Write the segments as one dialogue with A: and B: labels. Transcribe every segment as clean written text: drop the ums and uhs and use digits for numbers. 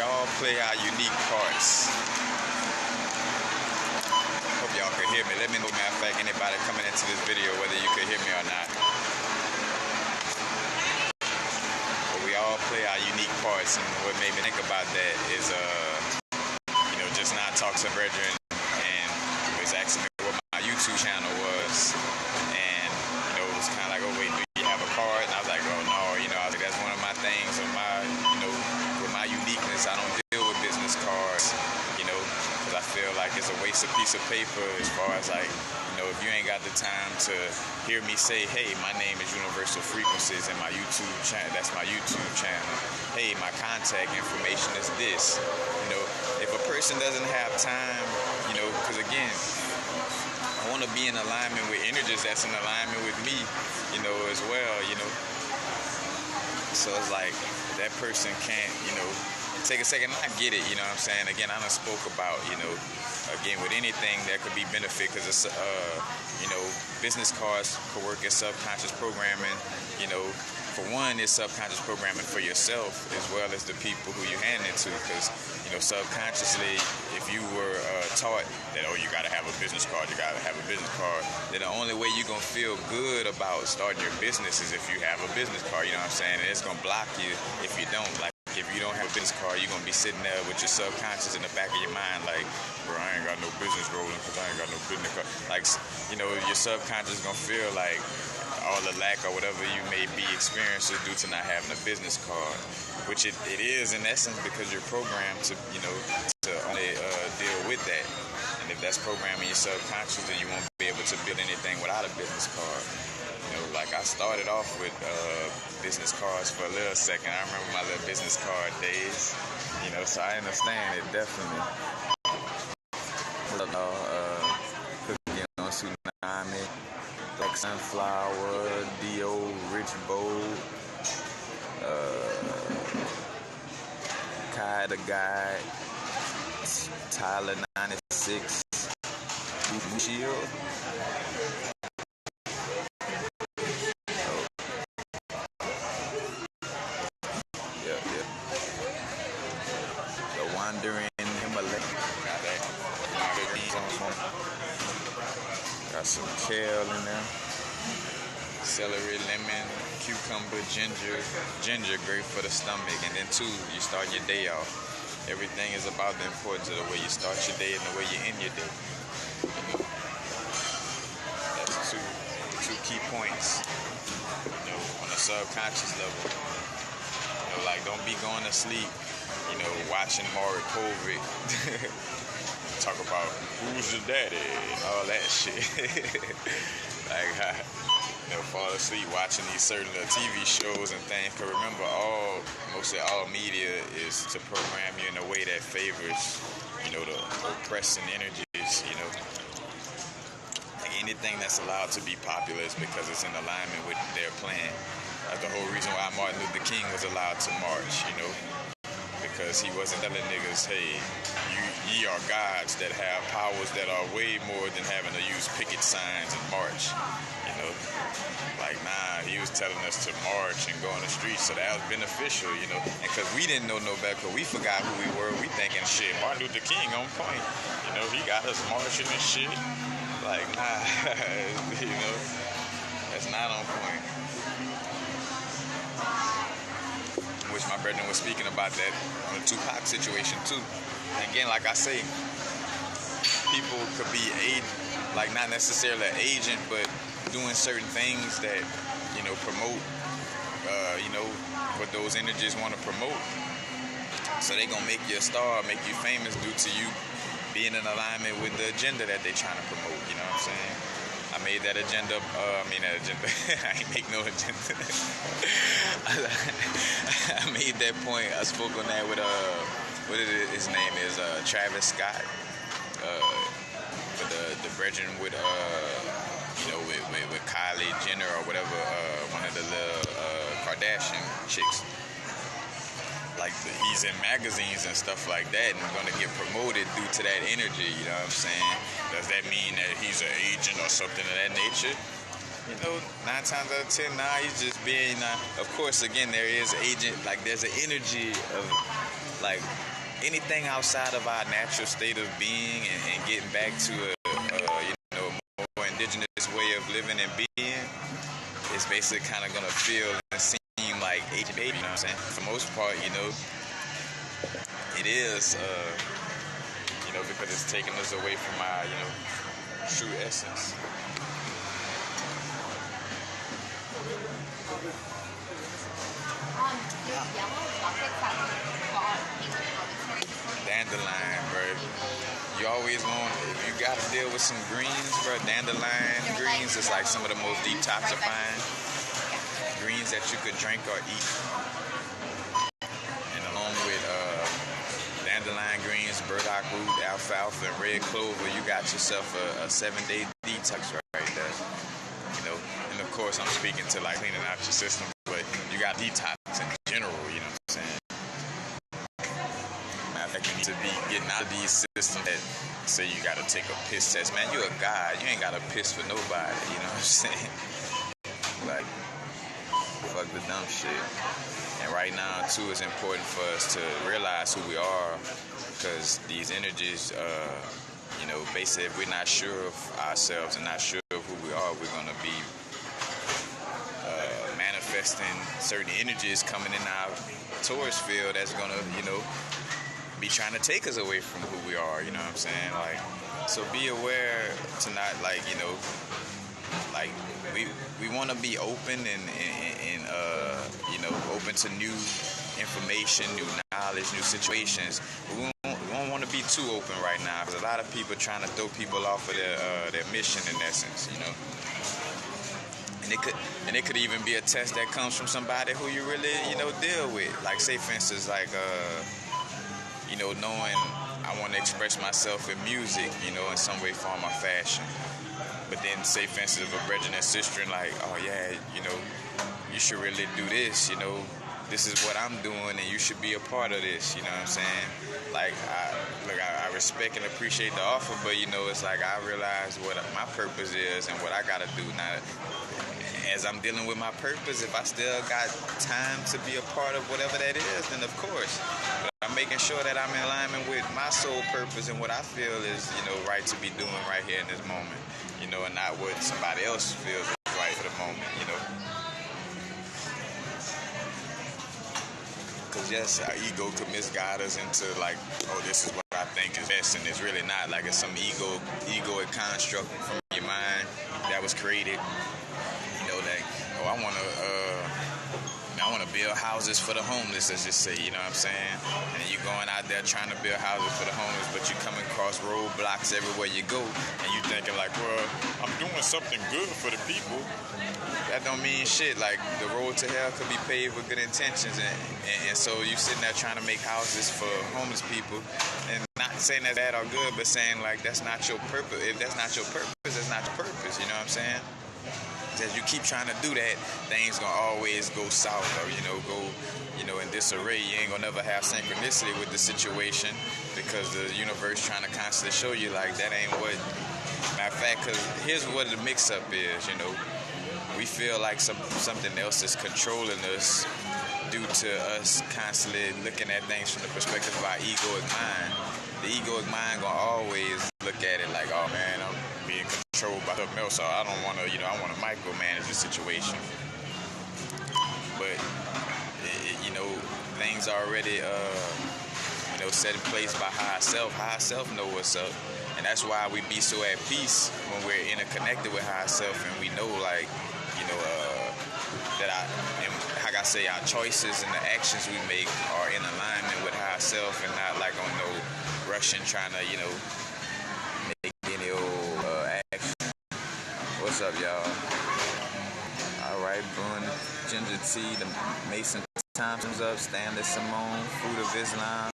A: all play our unique parts. Hope y'all could hear me. Let me know, matter of fact, anybody coming into this video, whether you could hear me or not. But we all play our unique parts, and what made me think about that is, just not talk to brethren, and he was asking me what my YouTube channel was, and it was kind of like, oh wait, do you have a card? And I was like, oh no, I was like, that's one of my things, of my, with my uniqueness, I don't deal with business cards, because I feel like it's a waste of piece of paper as far as like, if you ain't got the time to hear me say, hey, my name is Universal Frequencies and my YouTube channel, that's my YouTube channel. Hey, my contact information is this. If a person doesn't have time, because again, I want to be in alignment with energies that's in alignment with me, as well, So it's like, that person can't, take a second. I get it, what I'm saying? Again, I done spoke about, again, with anything there could be benefit, because it's, business cards could work as subconscious programming, for one, it's subconscious programming for yourself as well as the people who you hand it to, because, subconsciously, if you were taught that, oh, you got to have a business card, then the only way you're going to feel good about starting your business is if you have a business card, you know what I'm saying? And it's going to block you if you don't. Like, if you don't have a business card, you're going to be sitting there with your subconscious in the back of your mind like, bro, I ain't got no business rolling because I ain't got no business card. Like, your subconscious is going to feel like all the lack or whatever you may be experiencing due to not having a business card, which it is in essence because you're programmed to, to only deal with that. And if that's programming your subconscious, then you won't be able to build anything without a business card. Like I started off with business cards for a little second. I remember my little business card days, so I understand it definitely. Cooking on Tsunami, Black Sunflower, D.O., Rich Bowl, Kai the Guy, Tyler 96, Shield. Wandering Himalaya. Got some kale in there. Celery, lemon, cucumber, ginger. Ginger, great for the stomach. And then two, you start your day off. Everything is about the importance of the way you start your day and the way you end your day. That's two key points. On the subconscious level. Like don't be going to sleep. Watching Maury Povich talk about who's your daddy and all that shit. Like, fall asleep watching these certain TV shows and things. Cause remember, mostly all media is to program you in a way that favors, the oppressing energies. Like anything that's allowed to be popular is because it's in alignment with their plan. That's the whole reason why Martin Luther King was allowed to march. Because he wasn't telling niggas, hey, ye are gods that have powers that are way more than having to use picket signs and march. Like, nah, he was telling us to march and go on the streets, so that was beneficial, And because we didn't know no better, because we forgot who we were, we thinking, shit, Martin Luther King on point. He got us marching and shit. Like, nah, that's not on point. Which my brethren was speaking about that on the Tupac situation too. And again, like I say, people could be like not necessarily an agent, but doing certain things that promote, what those energies want to promote. So they gonna make you a star, make you famous due to you being in alignment with the agenda that they trying to promote. You know what I'm saying? I made that agenda, I ain't make no agenda. I made that point, I spoke on that with, his name is Travis Scott, with the brethren with, with Kylie Jenner or whatever, one of the little Kardashian chicks. Like he's in magazines and stuff like that and going to get promoted due to that energy, you know what I'm saying? Does that mean that he's an agent or something of that nature? 9 times out of 10, nah, he's just being, of course, again, there is agent, like there's an energy of, like, anything outside of our natural state of being and getting back to a more indigenous way of living and being is basically kind of gonna feel and seem like age baby. You know what I'm saying? For the most part, it is, because it's taking us away from our, true essence. Dandelion, bro. You always want, if you gotta deal with some greens, bro, dandelion greens is like some of the most detoxifying greens that you could drink or eat. And along with dandelion greens, burdock root, alfalfa, and red clover, you got yourself a 7-day detox right there. And of course I'm speaking to like cleaning out your system, but you got detox in general, you know what I'm saying? Matter of fact, you need to be getting out of these systems that say you gotta take a piss test. Man, you a god, you ain't gotta piss for nobody, you know what I'm saying? Like, fuck the dumb shit. And right now too, it's important for us to realize who we are, because these energies, basically if we're not sure of ourselves and not sure of who we are, we're gonna be manifesting certain energies coming in our Taurus field that's gonna, be trying to take us away from who we are, you know what I'm saying? Like, so be aware to not we want to be open and open to new information, new knowledge, new situations. We don't want to be too open right now, because a lot of people are trying to throw people off of their mission, in essence, And it could even be a test that comes from somebody who you really, deal with. Like, say, for instance, knowing I want to express myself in music, in some way, form, or fashion. But then, say, for instance, if a brethren and sister, like, oh, yeah, you should really do this, this is what I'm doing, and you should be a part of this, you know what I'm saying? Like, I respect and appreciate the offer, but, it's like I realize what my purpose is and what I got to do. Now, as I'm dealing with my purpose, if I still got time to be a part of whatever that is, then of course. But I'm making sure that I'm in alignment with my soul purpose and what I feel is, right to be doing right here in this moment, and not what somebody else feels is right for the moment, Because yes, our ego could misguide us into like, oh, this is what I think is best, and it's really not. Like, it's some egoic construct from your mind that was created. That, oh, I want to build houses for the homeless, let's just say, you know what I'm saying? And you going out there trying to build houses for the homeless, but you come across roadblocks everywhere you go, and you thinking like, well, I'm doing something good for the people. That don't mean shit. Like, the road to hell could be paved with good intentions, and so you sitting there trying to make houses for homeless people, and not saying that's bad or good, but saying like, that's not your purpose. If that's not your purpose, that's not your purpose, you know what I'm saying? As you keep trying to do that, things gonna always go south, or go in disarray. You ain't gonna never have synchronicity with the situation, because the universe trying to constantly show you like that ain't what. Matter of fact, because here's what the mix-up is. We feel like something else is controlling us due to us constantly looking at things from the perspective of our egoic mind. The egoic mind gonna always look at it like, oh man, I'm being controlled by something else, so I don't want to, I want to micromanage the situation. But things are already set in place by higher self. Higher self know what's up, and that's why we be so at peace when we're interconnected with higher self, and we know like that like I say, our choices and the actions we make are in alignment with higher self, and not like on no Russian trying to make any old action. What's up, y'all? All right, brewing ginger tea, the Mason Thompson's up, Stanley Simone, Fruit of Islam,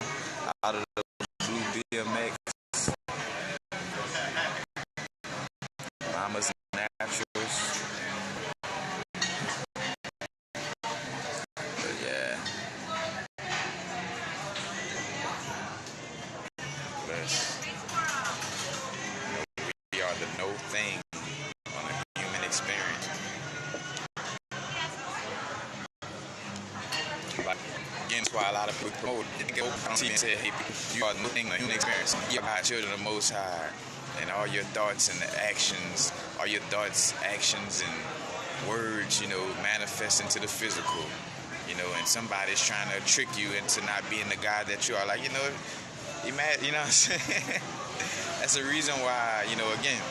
A: out of the Blue BMX, Mama's Naturals. But yeah, we are the no thing on a human experience. Like, again, that's why I lot of people promote it. They go on TV and say, hey, you are nothing, a human experience. You are children of the Most High, and all your thoughts and actions, all your thoughts, actions, and words, manifest into the physical. And somebody's trying to trick you into not being the God that you are. Like, imagine, what I'm saying? That's the reason why, again,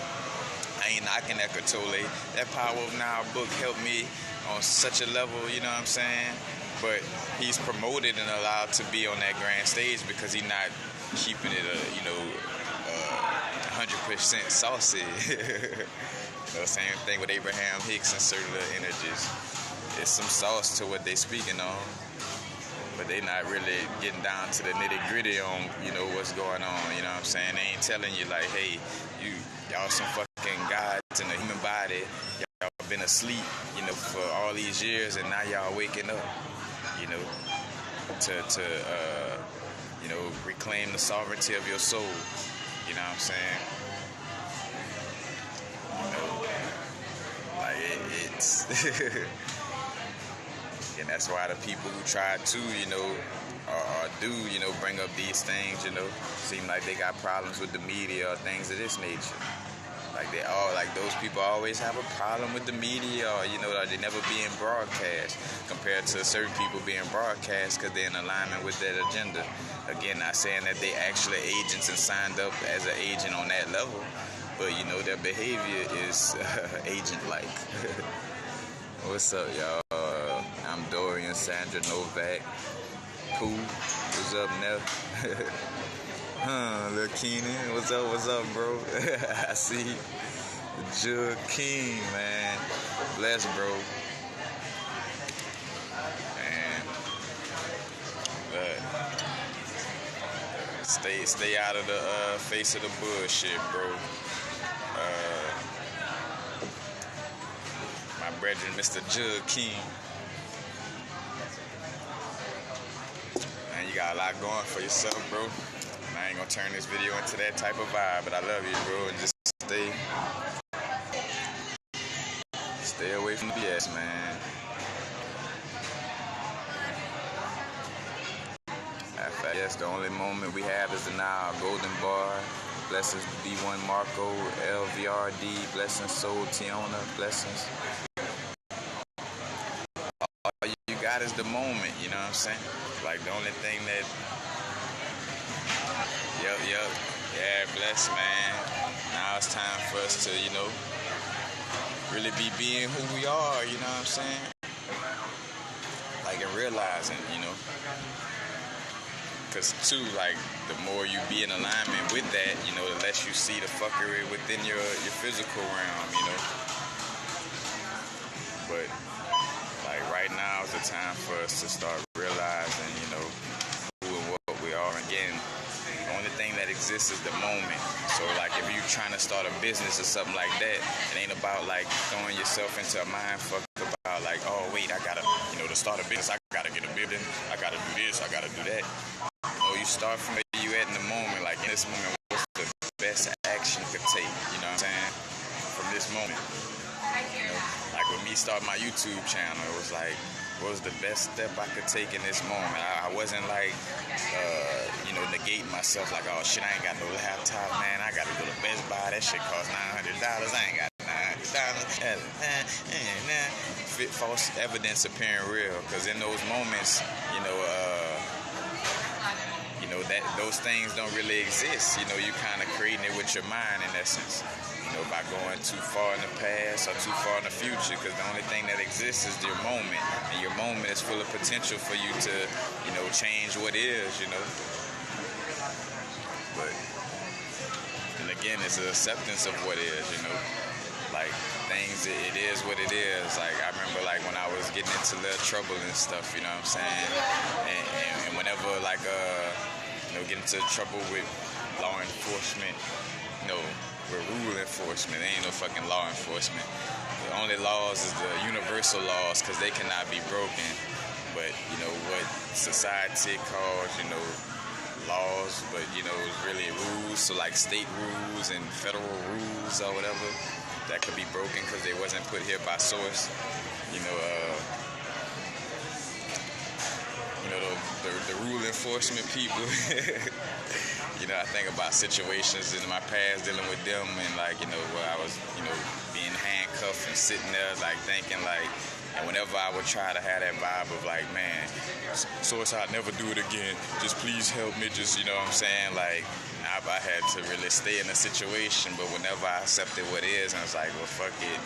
A: I ain't knocking Eckhart Tolle. That Power of Now book helped me on such a level, you know what I'm saying? But he's promoted and allowed to be on that grand stage because he's not keeping it, 100% saucy. Same thing with Abraham Hicks and Circular Energies. There's some sauce to what they speaking on, but they not really getting down to the nitty gritty on, what's going on. You know what I'm saying? They ain't telling you like, hey, y'all some fucking gods in the human body. Y'all been asleep, for all these years, and now y'all waking up, to reclaim the sovereignty of your soul. You know what I'm saying? Like it's and that's why the people who try to, or do, bring up these things, seem like they got problems with the media or things of this nature. Like those people always have a problem with the media, or they never being broadcast compared to certain people being broadcast because they're in alignment with that agenda. Again, not saying that they actually agents and signed up as an agent on that level, but their behavior is agent-like. What's up, y'all? I'm Dorian Sandra Novak. Cool. What's up, Neff? Lil Keenan. What's up, bro? I see Jug King, man. Bless, bro. Man. But stay out of the face of the bullshit, bro. My brethren, Mr. Jug King. Man, you got a lot going for yourself, bro. And I ain't gonna turn this video into that type of vibe, but I love you, bro. And just stay away from the BS, man. Yes, the only moment we have is the now. Golden Bar. Blessings B1 Marco, LVRD, blessings Soul Tiona, blessings. All you got is the moment, you know what I'm saying? Like the only thing that, yep, yeah, bless, man. Now it's time for us to, really be being who we are, you know what I'm saying? Like and realizing, because too, like the more you be in alignment with that, the less you see the fuckery within your physical realm, But like right now is the time for us to start realizing, who and what we are. Again, the only thing that exists is the moment. So like if you're trying to start a business or something like that, it ain't about like throwing yourself into a mind fuck about like, oh wait, I gotta, to start a business, I gotta get a building, I gotta do this, I gotta do that. You start from where you at in the moment, like in this moment, what's the best action you could take, you know what I'm saying, from this moment. Like with me starting my YouTube channel, it was like, what was the best step I could take in this moment? I wasn't like, negating myself like, oh shit, I ain't got no laptop, man, I gotta go to Best Buy, that shit costs $900, I ain't got $900. Fit false evidence appearing real, because in those moments, that those things don't really exist. You kind of creating it with your mind in essence. By going too far in the past or too far in the future, because the only thing that exists is your moment, and your moment is full of potential for you to, change what is, But, and again, it's an acceptance of what is, Like things, it is what it is. Like I remember, like when I was getting into little trouble and stuff, you know what I'm saying, and whenever like get into trouble with law enforcement, with rule enforcement. There ain't no fucking law enforcement. The only laws is the universal laws, because they cannot be broken. But what society calls laws, but it's really rules. So like state rules and federal rules or whatever that could be broken because they wasn't put here by source. the rule enforcement people. You know, I think about situations in my past dealing with them, and like, you know, where I was, you know, being handcuffed and sitting there like thinking like, and whenever I would try to have that vibe of like, man, Source, I'd never do it again. Just please help me. Just, you know what I'm saying? Like, I had to really stay in the situation, but whenever I accepted what is, I was like, well, fuck it.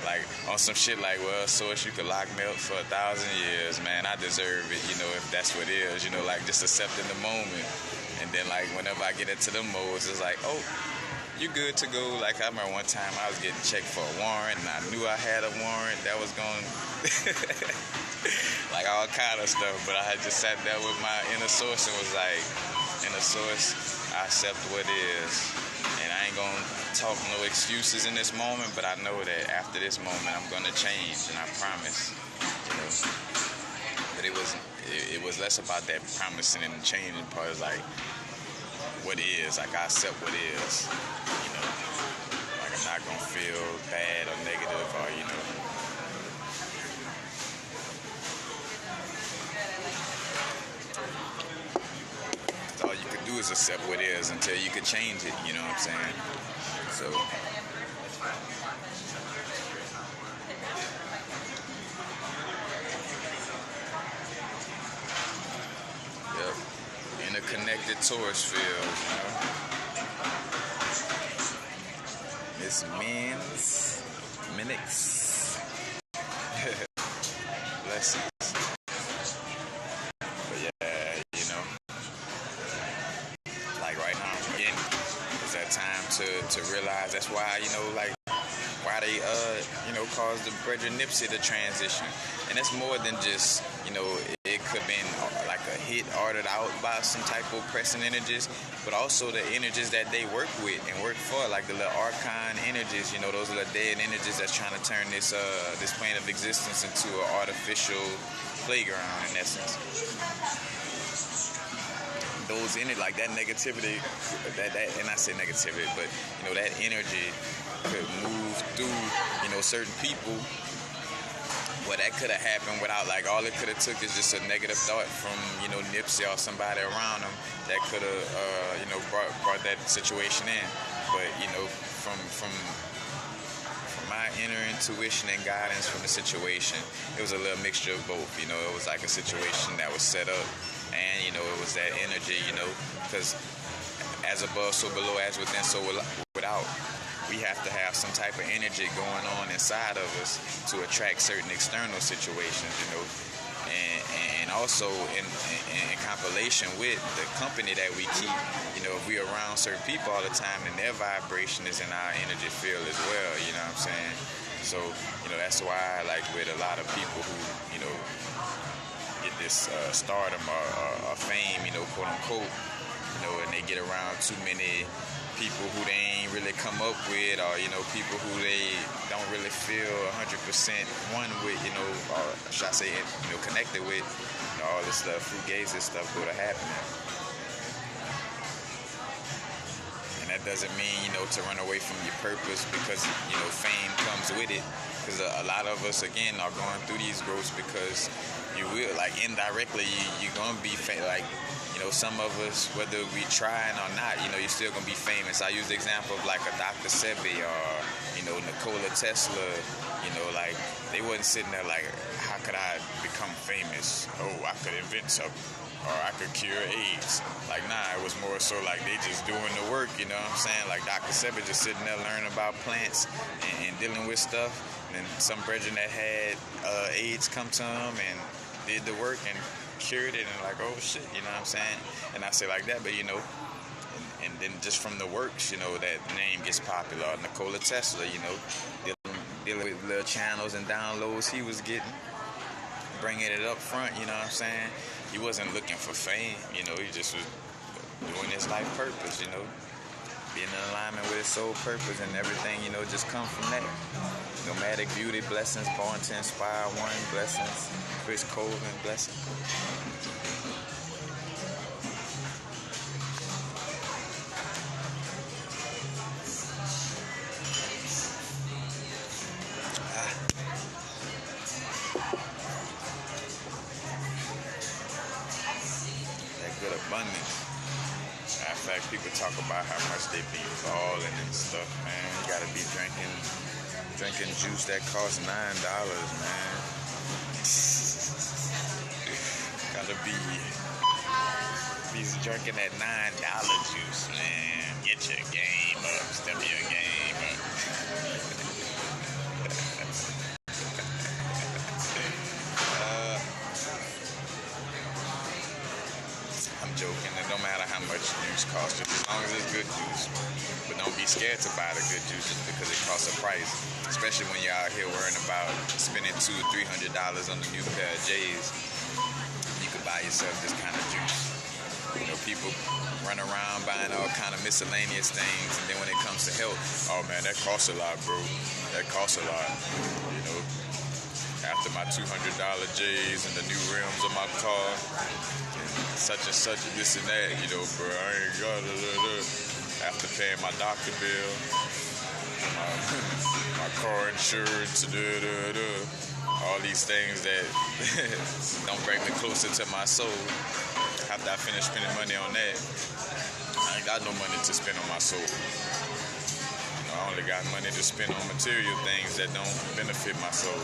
A: Like, on some shit like, well, Source, you could lock me up for 1,000 years, man. I deserve it, you know, if that's what it is. You know, like, just accepting the moment. And then, like, whenever I get into them modes, it's like, oh, you good to go. Like, I remember one time I was getting checked for a warrant, and I knew I had a warrant that was going like all kind of stuff. But I had just sat there with my inner source and was like, inner source, I accept what is. And I ain't gonna talk no excuses in this moment, but I know that after this moment, I'm gonna change, and I promise, you know. But it was less about that promising and changing part. It's like, what is, like I accept what is, you know, like I'm not gonna feel bad or negative or, you know. All you can do is accept what is until you can change it, you know what I'm saying? So, yep. Interconnected Taurus field, you know. Miss Minix. Blessings. But yeah, you know, like right now, again, it's that time to realize that's why, you know, like, why they, you know, caused the Brethren Nipsey to transition. And it's more than just, you know, it could have been like a hit ordered out by some type of pressing energies, but also the energies that they work with and work for, like the little archon energies, you know, those are the dead energies that's trying to turn this plane of existence into an artificial playground, in essence. Those in it, like that negativity, that and I say negativity, but you know, that energy could move through, you know, certain people. Well, that could have happened without, like, all it could have took is just a negative thought from, you know, Nipsey or somebody around him that could have, you know, brought that situation in. But, you know, from my inner intuition and guidance from the situation, it was a little mixture of both. You know, it was like a situation that was set up, and, you know, it was that energy, you know, because as above, so below, as within, so without. We have to have some type of energy going on inside of us to attract certain external situations, you know, and also in compilation with the company that we keep. You know, if we're around certain people all the time, then their vibration is in our energy field as well, you know what I'm saying? So, you know, that's why, like, with a lot of people who, you know, get this stardom or fame, you know, quote unquote, you know, and they get around too many people who they ain't really come up with, or, you know, people who they don't really feel 100% one with, you know, or should I say, you know, connected with, you know, all this stuff, fugazi stuff go to happening. And that doesn't mean, you know, to run away from your purpose, because, you know, fame comes with it. Because a lot of us, again, are going through these growths because you will, like, indirectly, you're going to be like, you know, some of us, whether we trying or not, you know, you're still going to be famous. I use the example of like a Dr. Sebi or, you know, Nikola Tesla, you know, like, they wasn't sitting there like, how could I become famous? Oh, I could invent something, or I could cure AIDS. Like, nah, it was more so like they just doing the work, you know what I'm saying? Like Dr. Sebi just sitting there learning about plants and dealing with stuff. And then some brethren that had AIDS come to him and did the work and cured it, and like, oh shit, you know what I'm saying? And I say like that, but, you know, and then just from the works, you know, that name gets popular. Nikola Tesla, you know, dealing with little channels and downloads he was getting, bringing it up front, you know what I'm saying? He wasn't looking for fame, you know, he just was doing his life purpose, you know, being in alignment with his soul purpose, and everything, you know, just come from that. Nomadic Beauty, blessings. Born to Inspire, one, blessings. Chris Colvin, blessings. abundance. Matter of fact, people talk about how much they be balling and stuff, man. You gotta be drinking juice that costs $9, man. Gotta be drinking that $9 juice, man. Get your game up, step your game up. I'm joking. It don't matter how much juice costs, just as long as it's good juice. But don't be scared to buy the good juice just because it costs a price. Especially when you're out here worrying about spending $200 or $300 on a new pair of J's. You could buy yourself this kind of juice. You know, people run around buying all kind of miscellaneous things, and then when it comes to health, oh man, that costs a lot, bro. That costs a lot. You know, after my $200 J's and the new rims on my car, such and such and this and that, you know, bro, I ain't got it. After paying my doctor bill, my car insurance, all these things that don't bring me closer to my soul. After I finish spending money on that, I ain't got no money to spend on my soul. You know, I only got money to spend on material things that don't benefit my soul.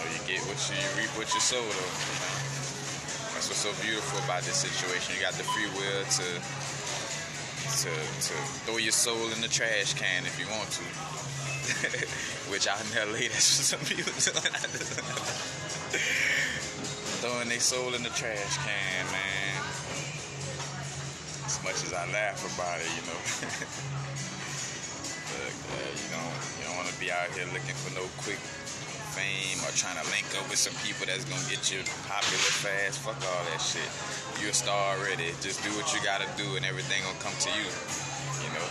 A: You get what you reap what you sow, though. You know? That's what's so beautiful about this situation. You got the free will to throw your soul in the trash can if you want to. Which out in LA, that's what some people doing. Throwing their soul in the trash can, man. As much as I laugh about it, you know. But you don't want to be out here looking for no quick fame or trying to link up with some people that's gonna get you popular fast. Fuck all that shit. You a star already. Just do what you gotta do and everything gonna come to you. You know,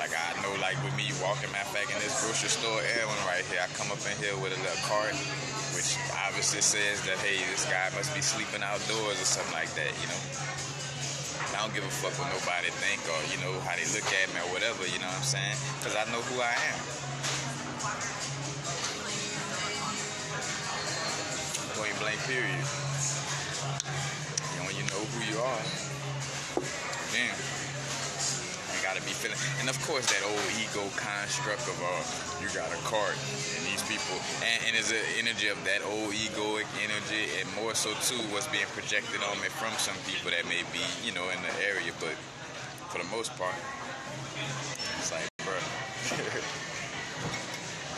A: like I know, like with me walking, matter of fact, in this grocery store, Erwin right here, I come up in here with a little cart, which obviously says that, hey, this guy must be sleeping outdoors or something like that, you know. I don't give a fuck what nobody think or, you know, how they look at me or whatever, you know what I'm saying? Because I know who I am. Point blank period. And when you know who you are, damn, you gotta be feeling. And of course, that old ego construct of you got a cart and these people, and it's an energy of that old egoic energy, and more so too what's being projected on me from some people that may be, you know, in the area. But for the most part, it's like, bro,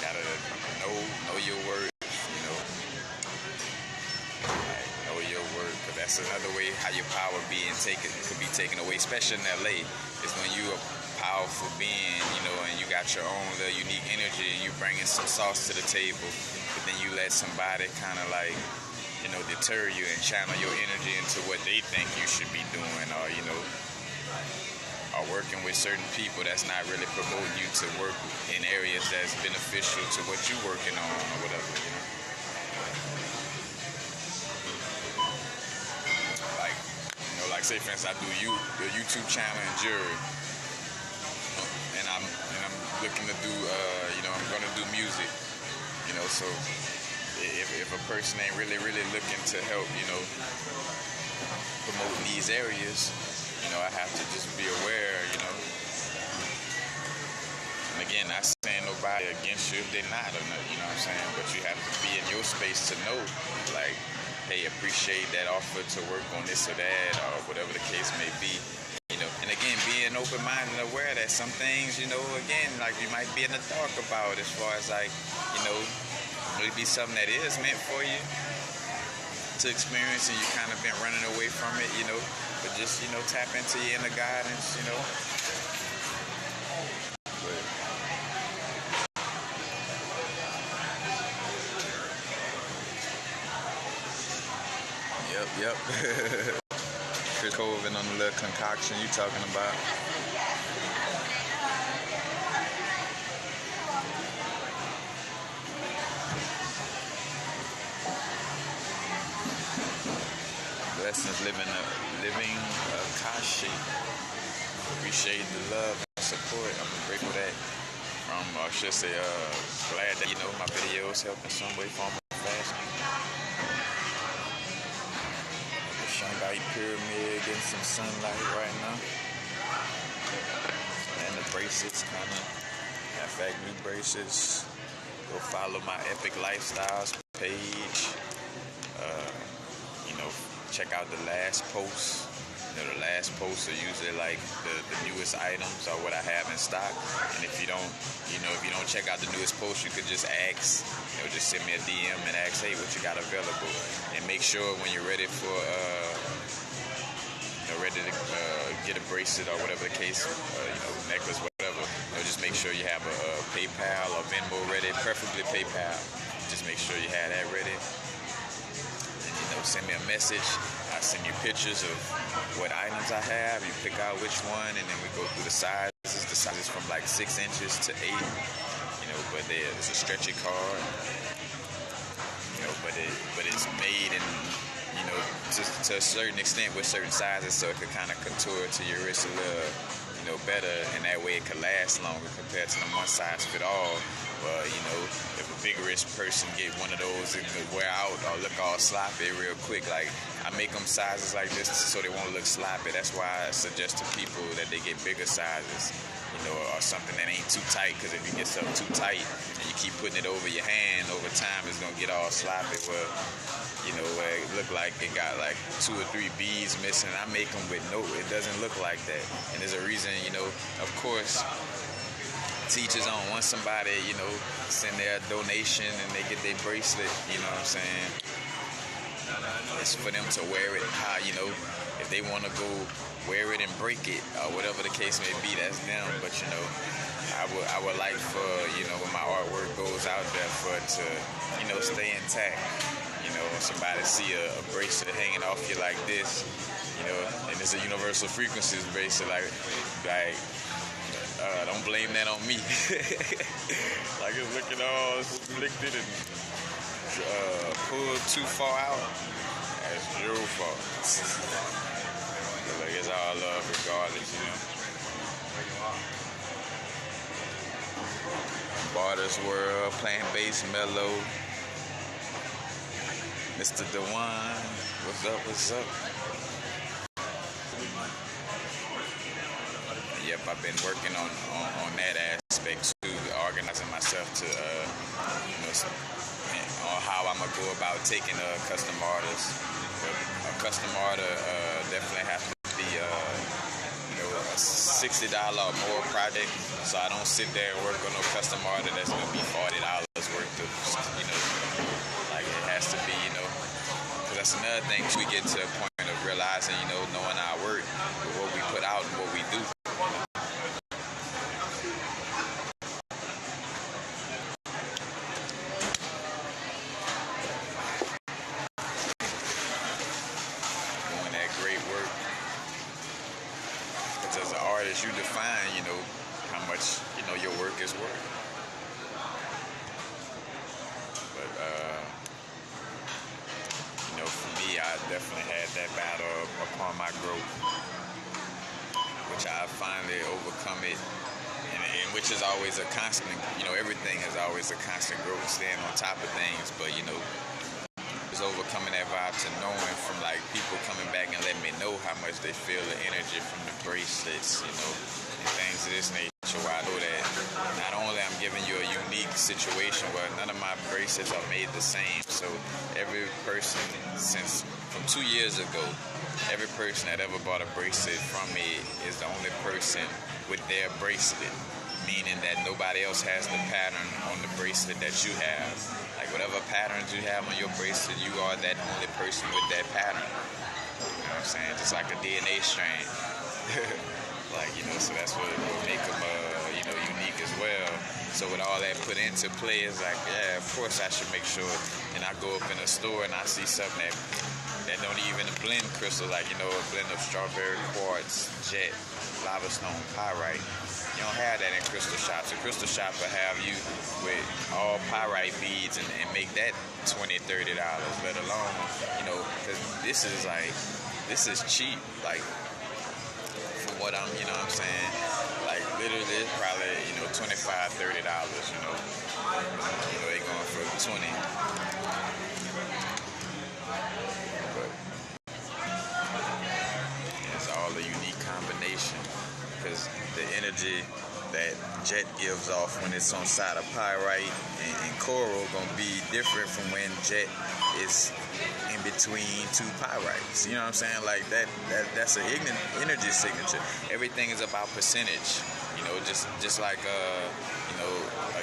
A: gotta know your worth. That's another way how your power could be taken away, especially in LA, is when you a powerful being, you know, and you got your own little unique energy and you bringing some sauce to the table, but then you let somebody kind of like, you know, deter you and channel your energy into what they think you should be doing, or, you know, or working with certain people that's not really promoting you to work in areas that's beneficial to what you're working on or whatever, you know. Like, say for instance, I do the YouTube channel in Jury, and I'm looking to do, you know, I'm gonna do music, you know. So if a person ain't really looking to help, you know, promote these areas, you know, I have to just be aware, you know. And again, not saying nobody against you if they're not, or not, you know what I'm saying. But you have to be in your space to know, like, hey, appreciate that offer to work on this or that, or whatever the case may be, you know. And again, being open-minded and aware that some things, you know, again, like you might be in the dark about, as far as like, you know, maybe be something that is meant for you to experience, and you kind of been running away from it, you know. But just, you know, tap into your inner guidance, you know. Yep. Chris Colvin on the little concoction you talking about. Blessings living Akashi. Appreciate the love and support. I'm grateful for that. I should say, glad that, you know, my videos help in some way, form, or fashion. Shanghai Pyramid getting some sunlight right now. And the bracelets kind of, in fact, new bracelets. Go follow my Epic Lifestyles page. Check out the last post. The last posts are usually like the newest items or what I have in stock. And if you don't check out the newest post, you could just ask, just send me a DM and ask, hey, what you got available? And make sure when you're ready for, ready to get a bracelet or whatever the case, necklace, whatever, just make sure you have a PayPal or Venmo ready, preferably PayPal. Just make sure you have that ready. And, send me a message. I send you pictures of what items I have. You pick out which one, and then we go through the sizes. The sizes from like 6 inches to 8. But there's a stretchy card. But it's made in, to a certain extent with certain sizes, so it could kind of contour to your wrist a little, better, and that way it could last longer compared to the one size fit all. But if a big wrist person get one of those, it could wear out or look all sloppy real quick. Like, I make them sizes like this so they won't look sloppy. That's why I suggest to people that they get bigger sizes, or something that ain't too tight. Because if you get something too tight and you keep putting it over your hand, over time it's gonna get all sloppy. Well, where it look like it got like 2 or 3 beads missing. I make them with it doesn't look like that. And there's a reason, of course. Teachers on once somebody, send their donation and they get their bracelet, what I'm saying? It's for them to wear it how, if they want to go wear it and break it or whatever the case may be, that's them. But, I would like for, when my artwork goes out there for it to, stay intact. Somebody see a bracelet hanging off you like this, and it's a universal frequencies bracelet, like don't blame that on me. Like it's looking all conflicted and pulled too far out. That's your fault. Like it's all love regardless, Barter's World, plant-based mellow. Mr. Dewan, what's up? Yep, I've been working on that aspect too, organizing myself to, on how I'm gonna go about taking custom orders. A custom order definitely has to be, a $60 or more project. So I don't sit there and work on no custom order that's gonna be $40 worth of, like it has to be, because that's another thing. We get to a point of realizing, knowing our work, what we put out and what we do. You define, how much, your work is worth. But, for me, I definitely had that battle upon my growth, which I finally overcome it, and which is always a constant, everything is always a constant growth, staying on top of things, but, overcoming that vibe to knowing from like people coming back and letting me know how much they feel the energy from the bracelets, and things of this nature, where I know that not only I'm giving you a unique situation where none of my bracelets are made the same. So every person from 2 years ago, every person that ever bought a bracelet from me is the only person with their bracelet, meaning that nobody else has the pattern on the bracelet that you have. Like whatever patterns you have on your bracelet, you are that only person with that pattern. You know what I'm saying? Just like a DNA strain. So that's what make them, unique as well. So with all that put into play, it's like, yeah, of course I should make sure. And I go up in a store and I see something that don't even blend crystal, like, a blend of strawberry quartz, jet, lava stone, pyrite. You don't have that in crystal shops. A crystal shop will have you with all pyrite beads and make that $20, $30, let alone, because this is cheap, like, from what I'm, what I'm saying, like, literally, it's probably, $25, $30, they going for 20. But energy that jet gives off when it's on side of pyrite and coral gonna be different from when jet is in between two pyrites. You know what I'm saying? Like that's an energy signature. Everything is about percentage. You know, just like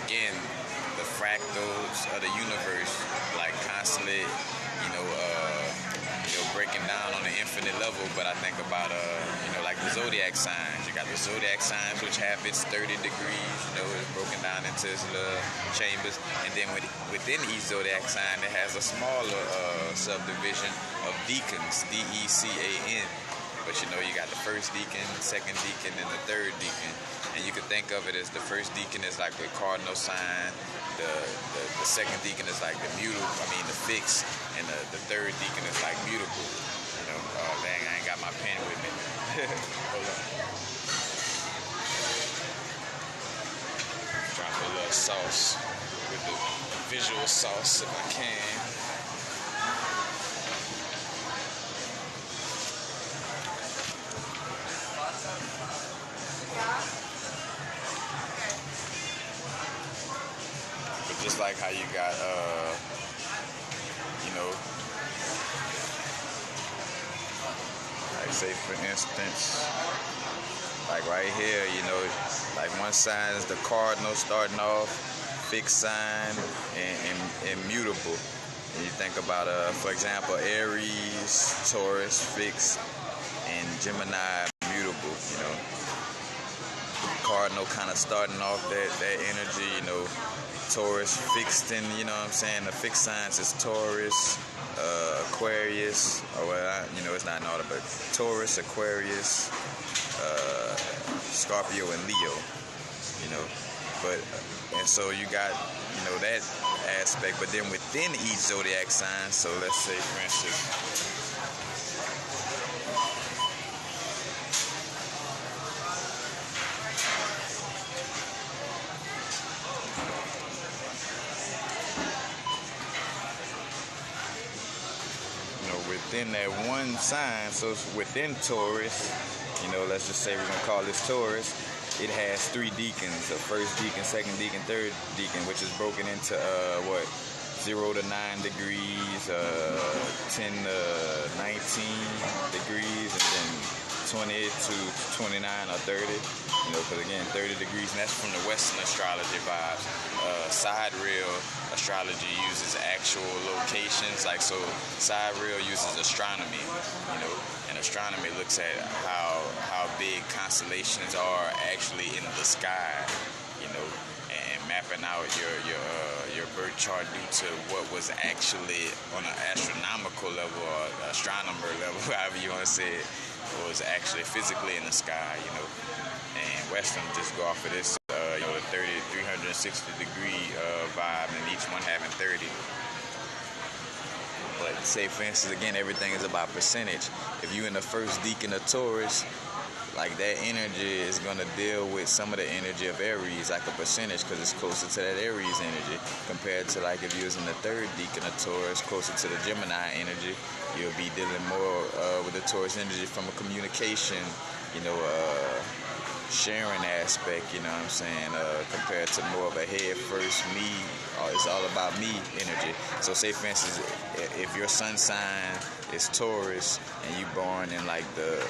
A: again, the fractals of the universe, like constantly, breaking down on the infinite level. But I think about like the zodiac signs. You got the zodiac signs, which have its 30 degrees. It's broken down into its little chambers, and then within each zodiac sign, it has a smaller subdivision of decans, D-E-C-A-N. But you got the first decan, second decan, and the third decan. And you can think of it as the first decan is like the cardinal sign, the second decan is like the the fixed, and the third decan is like mutable. Dang, I ain't got my pen with me. Hold on. Drop a little sauce with the visual sauce if I can. Just like how you got, like say for instance, like right here, like one sign is the cardinal starting off, fixed sign, and mutable. And you think about, for example, Aries, Taurus, fixed, and Gemini, mutable. Cardinal kind of starting off that energy, Taurus fixed in, the fixed signs is Taurus, Aquarius, it's not in order, but Taurus, Aquarius, Scorpio, and Leo, and so you got, that aspect, but then within each zodiac sign, so let's say, for instance, within that one sign, so it's within Taurus, let's just say we're going to call this Taurus, it has three decans, the first decan, second decan, third decan, which is broken into 0 to 9 degrees, 10 to 19 degrees, and then 20 to 29 or 30, because again, 30 degrees, and that's from the Western astrology vibes. Sidereal astrology uses actual locations, so sidereal uses astronomy, and astronomy looks at how big constellations are actually in the sky, and mapping out your birth chart due to what was actually on an astronomical level or astronomer level, however you want to say it, was actually physically in the sky, and Western just go off of this, the 360 degree vibe, and each one having 30. But say, for instance, again, everything is about percentage. If you in the first decan of Taurus, like that energy is going to deal with some of the energy of Aries, like a percentage, because it's closer to that Aries energy, compared to like if you was in the third decan of Taurus, closer to the Gemini energy, you'll be dealing more with the Taurus energy from a communication, sharing aspect, compared to more of a head first me, it's all about me energy. So say, for instance, if your sun sign is Taurus and you born in like the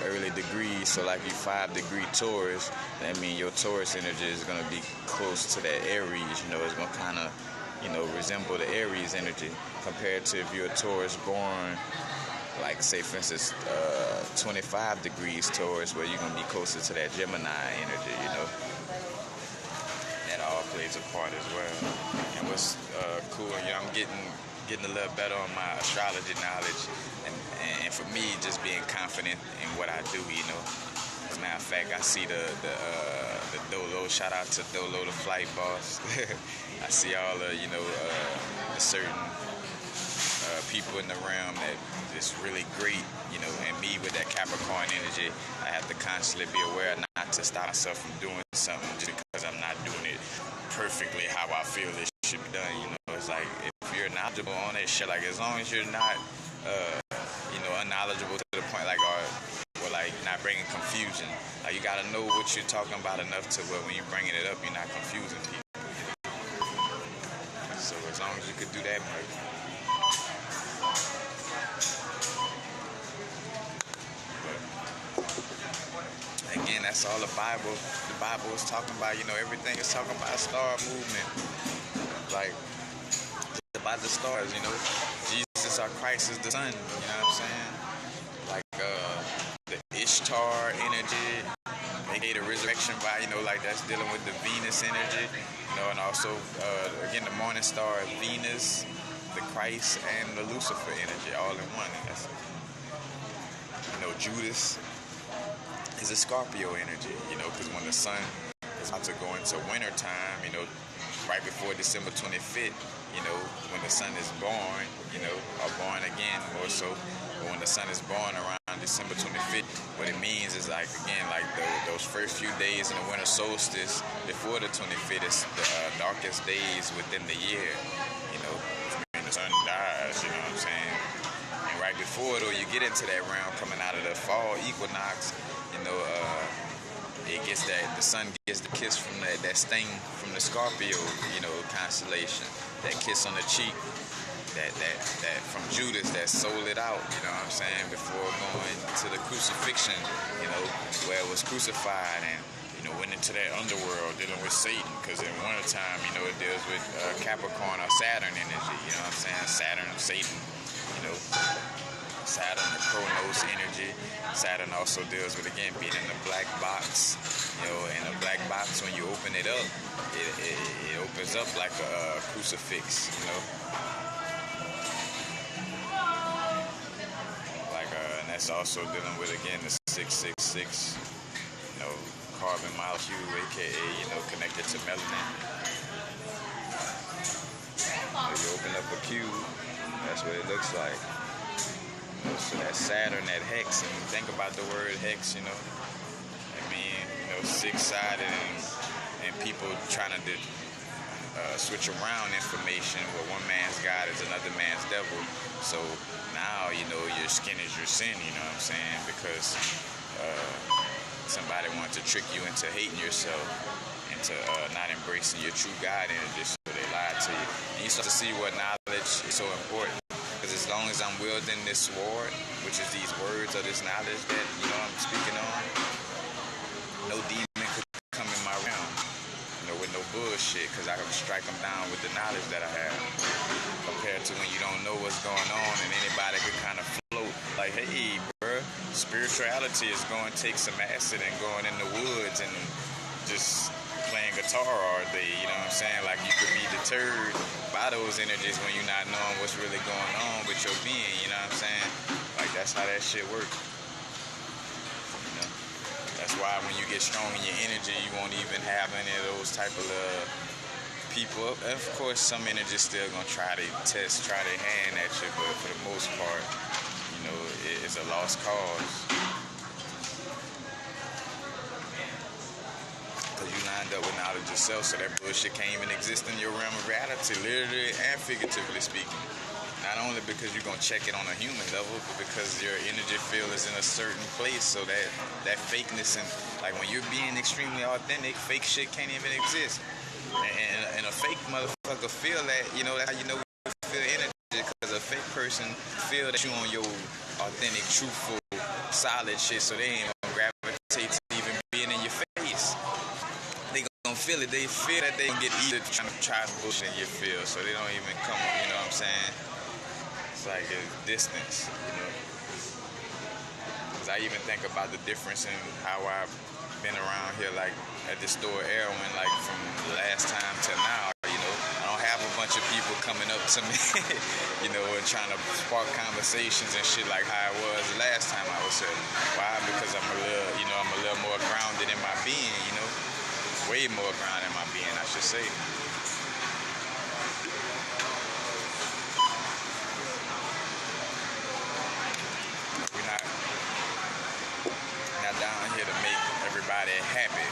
A: early degrees, so like you 5-degree Taurus, that means your Taurus energy is going to be close to that Aries, it's going to kind of resemble the Aries energy, compared to if you're a Taurus born, like say for instance 25 degrees Taurus, where you're going to be closer to that Gemini energy, that all plays a part as well. And what's cool, I'm getting a little better on my astrology knowledge, and for me, just being confident in what I do, As a matter of fact, I see the Dolo, shout out to Dolo, the flight boss. I see all the certain people in the realm that is really great, and me with that Capricorn energy, I have to constantly be aware not to stop myself from doing something just because I'm not doing it perfectly how I feel it should be done, It's like, if you're knowledgeable on that shit, like as long as you're not, unknowledgeable to the point, like, or like not bringing confusion, like you gotta know what you're talking about enough to where when you're bringing it up, you're not confusing people. So as long as you could do that much. But again, that's all the Bible. The Bible is talking about. Everything is talking about star movement. Like about the stars. Jesus or Christ is the sun. You know what I'm saying? Like the Ishtar energy. They gave the resurrection by, like that's dealing with the Venus energy, and also, again, the morning star is Venus, the Christ, and the Lucifer energy all in one. And that's, Judas is a Scorpio energy, because when the sun is about to go into winter time, right before December 25th, when the sun is born, or born again more so, but when the sun is born around December 25th, what it means is like those first few days in the winter solstice before the 25th is the darkest days within the year, when the sun dies, you know what I'm saying? And right before, though, you get into that realm coming out of the fall equinox, the sun gets the kiss from that sting from the Scorpio, constellation, that kiss on the cheek, that from Judas that sold it out, you know what I'm saying, before going to the crucifixion, where it was crucified and, went into that underworld dealing with Satan, because in wintertime, it deals with Capricorn or Saturn energy, you know what I'm saying, Saturn, Satan, Saturn, the Chronos energy. Saturn also deals with, again, being in the black box. In a black box, when you open it up, it opens up like a crucifix, and that's also dealing with, again, the 666, carbon molecule, aka, connected to melanin. You open up a cube, that's what it looks like. So that Saturn, that hex, and you think about the word hex, six-sided and people trying to switch around information where one man's God is another man's devil. So now, your skin is your sin, you know what I'm saying? Because somebody wants to trick you into hating yourself, into not embracing your true God energy, so they lied to you. And you start to see what knowledge is so important. Because as long as I'm wielding this sword, which is these words or this knowledge that, I'm speaking on, no demon could come in my realm, with no bullshit, because I can strike them down with the knowledge that I have. Compared to when you don't know what's going on and anybody could kind of float like, hey, bruh, spirituality is going to take some acid and going in the woods and just playing guitar all day, you know what I'm saying? Like, you could be deterred by those energies when you're not knowing what's really going on with your being, you know what I'm saying? Like, that's how that shit works. That's why when you get strong in your energy, you won't even have any of those type of people. Of course, some energy still gonna try their hand at you, but for the most part, it's a lost cause. Because you lined up with knowledge yourself, so that bullshit can't even exist in your realm of reality, literally and figuratively speaking. Not only because you're going to check it on a human level, but because your energy field is in a certain place, so that fakeness and, like, when you're being extremely authentic, fake shit can't even exist. And a fake motherfucker feel that, that's how you know you feel energy, because a fake person feel that you on your authentic, truthful, solid shit, so they ain't going to gravitate to even being in your face. They going to feel it. They feel that they can get either trying to try bullshit in your field, so they don't even come, you know what I'm saying? Like a distance, because I even think about the difference in how I've been around here, like at the store Erwin, like from the last time to now, I don't have a bunch of people coming up to me, and trying to spark conversations and shit like how it was the last time I was here. Why? Because I'm a little more grounded in my being, way more grounded in my being, I should say. Down here to make everybody happy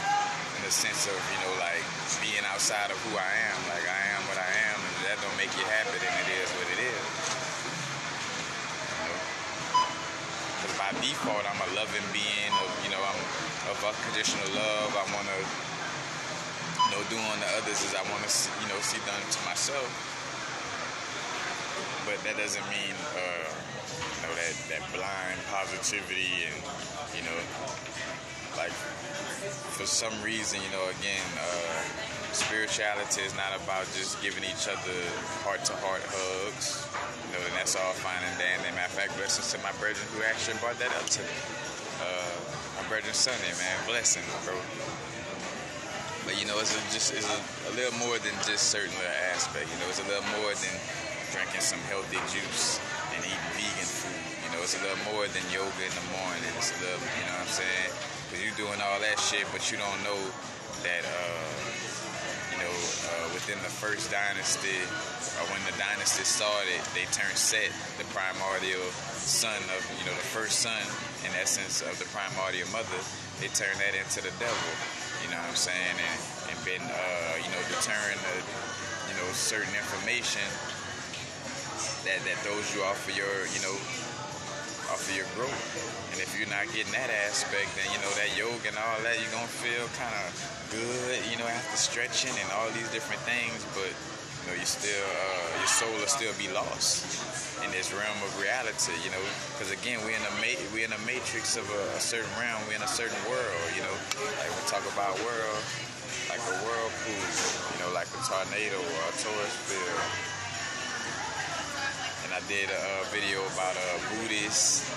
A: in the sense of, like being outside of who I am. Like, I am what I am, and if that don't make you happy, then it is what it is. Because by default, I'm a loving being of, I'm of unconditional love. I want to, do unto others as I want to, see done to myself. But that doesn't mean, that blind positivity and, like, for some reason, again, spirituality is not about just giving each other heart-to-heart hugs. And that's all fine and dandy. Matter of fact, blessings to my brethren who actually brought that up to me. My brethren Sunday, man, blessing, bro. But it's a little more than just certain little aspect. It's a little more than drinking some healthy juice and eating vegan food. It's a little more than yoga in the morning. It's a little, you know what I'm saying? Because you're doing all that shit, but you don't know that, within the first dynasty, or when the dynasty started, they turned Set, the primordial son of, the first son, in essence, of the primordial mother, they turned that into the devil. You know what I'm saying? And been, deterring certain information that throws you off of your, off of your growth. And if you're not getting that aspect, then that yoga and all that, you're gonna feel kind of good, after stretching and all these different things, but you still your soul will still be lost in this realm of reality, because again, we're in a matrix of a certain realm, we're in a certain world, like we talk about world, like a whirlpool, like a tornado or a torus field. I did a video about booties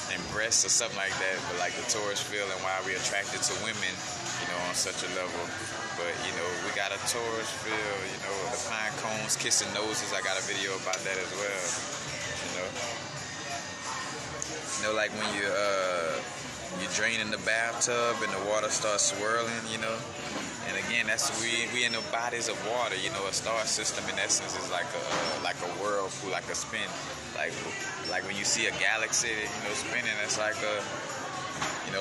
A: and breasts or something like that, but like the Taurus field and why we're attracted to women, on such a level. But we got a Taurus field, the pine cones kissing noses. I got a video about that as well. Like when you drain in the bathtub and the water starts swirling, And again, that's we in the bodies of water. A star system in essence is like a whirlpool, like a spin. Like when you see a galaxy, spinning, it's like a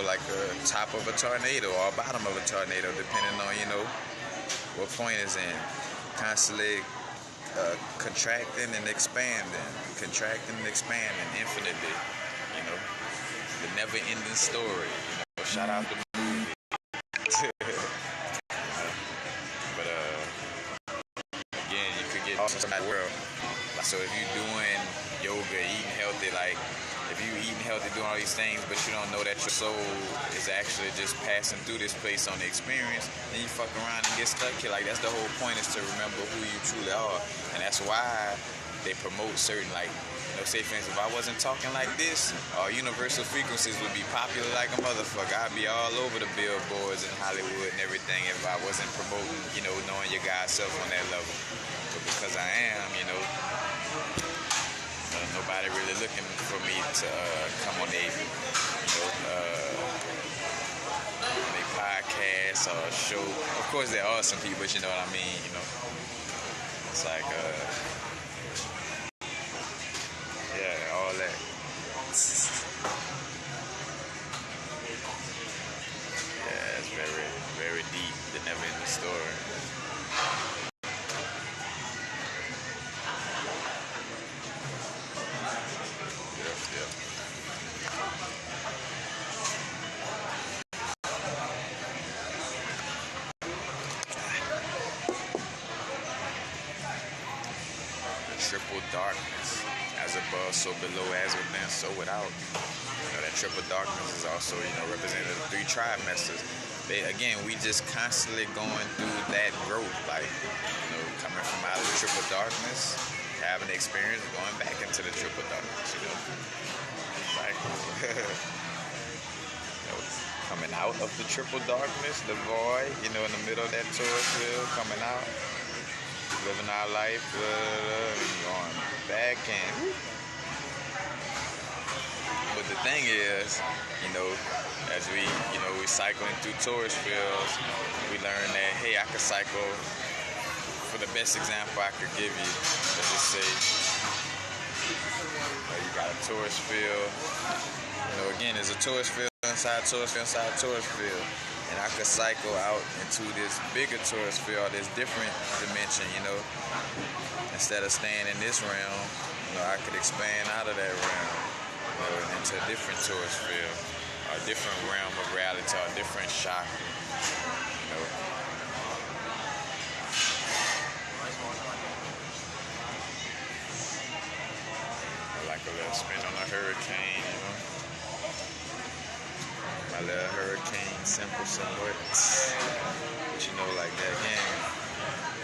A: like the top of a tornado or bottom of a tornado, depending on what point is in. Constantly contracting and expanding, infinitely. The never-ending story. Shout out to movie. But again, you could get lost in that world. So if you're doing yoga, eating healthy, like if you eating healthy, doing all these things, but you don't know that your soul is actually just passing through this place on the experience, then you fuck around and get stuck here. Like that's the whole point, is to remember who you truly are, and that's why they promote certain, like, say for instance, if I wasn't talking like this, universal frequencies would be popular like a motherfucker. I'd be all over the billboards in Hollywood and everything if I wasn't promoting, knowing your God's self on that level. But because I am, nobody really looking for me to come on a podcast or show. Of course, there are some people, but you know what I mean. It's like all that. Yeah, it's very, very deep. The never-ending story. Yep. Triple darkness. As above, so below, as within, so without. That triple darkness is also, represented the three trimesters. We just constantly going through that growth, like, coming from out of the triple darkness, having the experience, going back into the triple darkness, Like, coming out of the triple darkness, the void, in the middle of that Taurus field, coming out, living our life, going back in. But the thing is, as we cycling through Taurus fields, we learn that, hey, I could cycle. For the best example I could give you, let's just say, you got a Taurus field. Again, there's a Taurus field inside Taurus field inside Taurus field. And I could cycle out into this bigger Taurus field, this different dimension, Instead of staying in this realm, I could expand out of that realm, into a different Taurus field. a different realm of reality, a different shock. You know, like a little spin on a hurricane. You know, my little hurricane simple somewhat. But you know, like that again.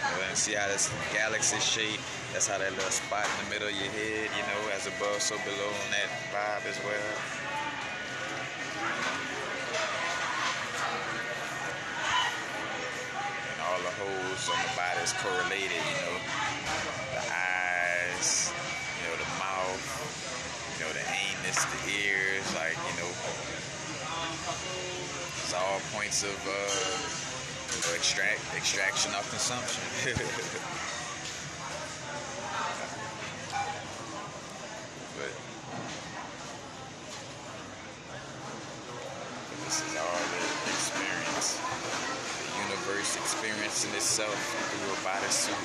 A: And see how this galaxy shape, that's how that little spot in the middle of your head, you know, as above, so below on that vibe as well. And all the holes on the body is correlated, you know. The eyes, you know, the mouth, you know, the anus, the ears, like, you know, it's all points of extraction or consumption. But this is all the experience, the universe experiencing itself through a bodysuit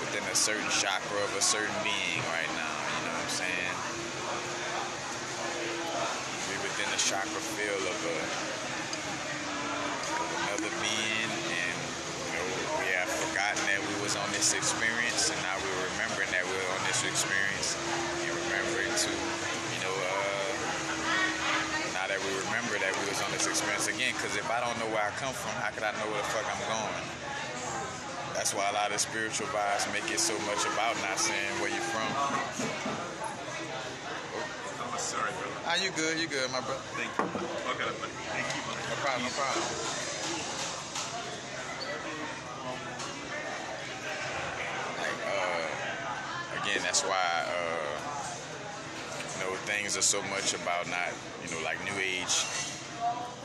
A: within a certain chakra of a certain being right now. You know what I'm saying? We're within the chakra field of another being, and you know, we have forgotten that we was on this experience, and now we're remembering that we were on this experience, and remembering to, you know, now that we remember that we was on this experience again, because if I don't know where I come from, how could I know where the fuck I'm going? That's why a lot of spiritual vibes make it so much about not saying where you're from.
B: Oh, sorry, brother.
A: Ah, you good, my brother.
B: Thank you. Okay, buddy. Thank you, buddy.
A: No problem, no problem. Like, again, that's why, you know, things are so much about not, you know, like New Age,